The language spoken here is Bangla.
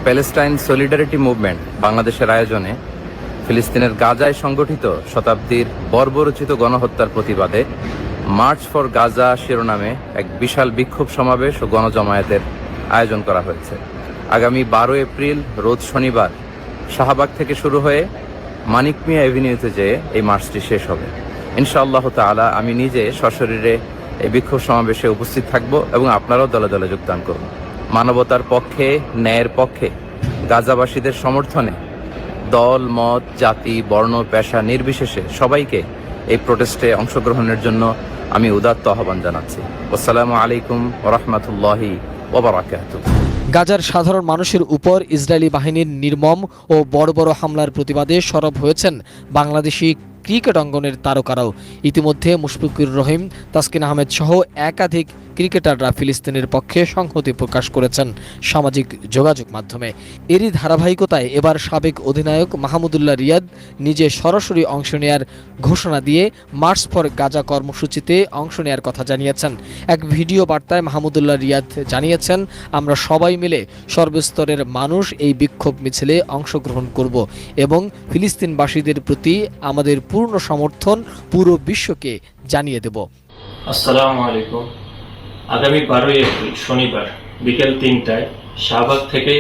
প্যালেস্টাইন সলিডারিটি মুভমেন্ট বাংলাদেশের আয়োজনে ফিলিস্তিনের গাজায় সংগঠিত শতাব্দীর বর্বরোচিত গণহত্যার প্রতিবাদে মার্চ ফর গাজা শিরোনামে এক বিশাল বিক্ষোভ সমাবেশ ও গণজমায়েতের আয়োজন করা হয়েছে। আগামী 12 এপ্রিল রোজ শনিবার শাহবাগ থেকে শুরু হয়ে মানিক মিয়া এভিনিউতে যেয়ে এই মার্চটি শেষ হবে। ইনশাআল্লাহ তাআলা আমি নিজে সশরীরে এই বিক্ষোভ সমাবেশে উপস্থিত থাকব এবং আপনারাও দলে দলে যোগদান করুন। মানবতার পক্ষে, ন্যায়ের পক্ষে, গাজাবাসীদের সমর্থনে দল, মত, জাতি, বর্ণ, পেশা নির্বিশেষে সবাইকে এই প্রোটেস্টে অংশগ্রহণের জন্য আমি উদাত্ত আহ্বান জানাচ্ছি। আসসালামু আলাইকুম ওয়া রাহমাতুল্লাহি ওয়া বারাকাতুহু। গাজার সাধারণ মানুষের উপর ইসরায়েলি বাহিনীর নির্মম ও বড় বড় হামলার প্রতিবাদে সরব হয়েছেন বাংলাদেশি ক্রিকেট অঙ্গনের তারকারাও। ইতিমধ্যে মুশফিকুর রহিম, তাসকিন আহমেদ সহ একাধিক ক্রিকেটাররা ফিলিস্তিনের পক্ষে সংহতি প্রকাশ করেছেন সামাজিক যোগাযোগ মাধ্যমে। এরই ধারাবাহিকতায় এবার সাবেক অধিনায়ক মাহমুদুল্লাহ রিয়াদ নিজে সরাসরি অংশ নেয়ার ঘোষণা দিয়ে মার্চ ফর গাজা কর্মসূচিতে অংশ নেয়ার কথা জানিয়েছেন। এক ভিডিও বার্তায় মাহমুদুল্লাহ রিয়াদ জানিয়েছেন, আমরা সবাই মিলে সর্বস্তরের মানুষ এই বিক্ষোভ মিছিলে অংশগ্রহণ করব এবং ফিলিস্তিনবাসীদের প্রতি আমাদের পূর্ণ সমর্থন পুরো বিশ্বকে জানিয়ে দেব। আসসালামু আলাইকুম। আগামী 12 এপ্রিল শনিবার বিকেল 3টায় শাহবাগ থেকে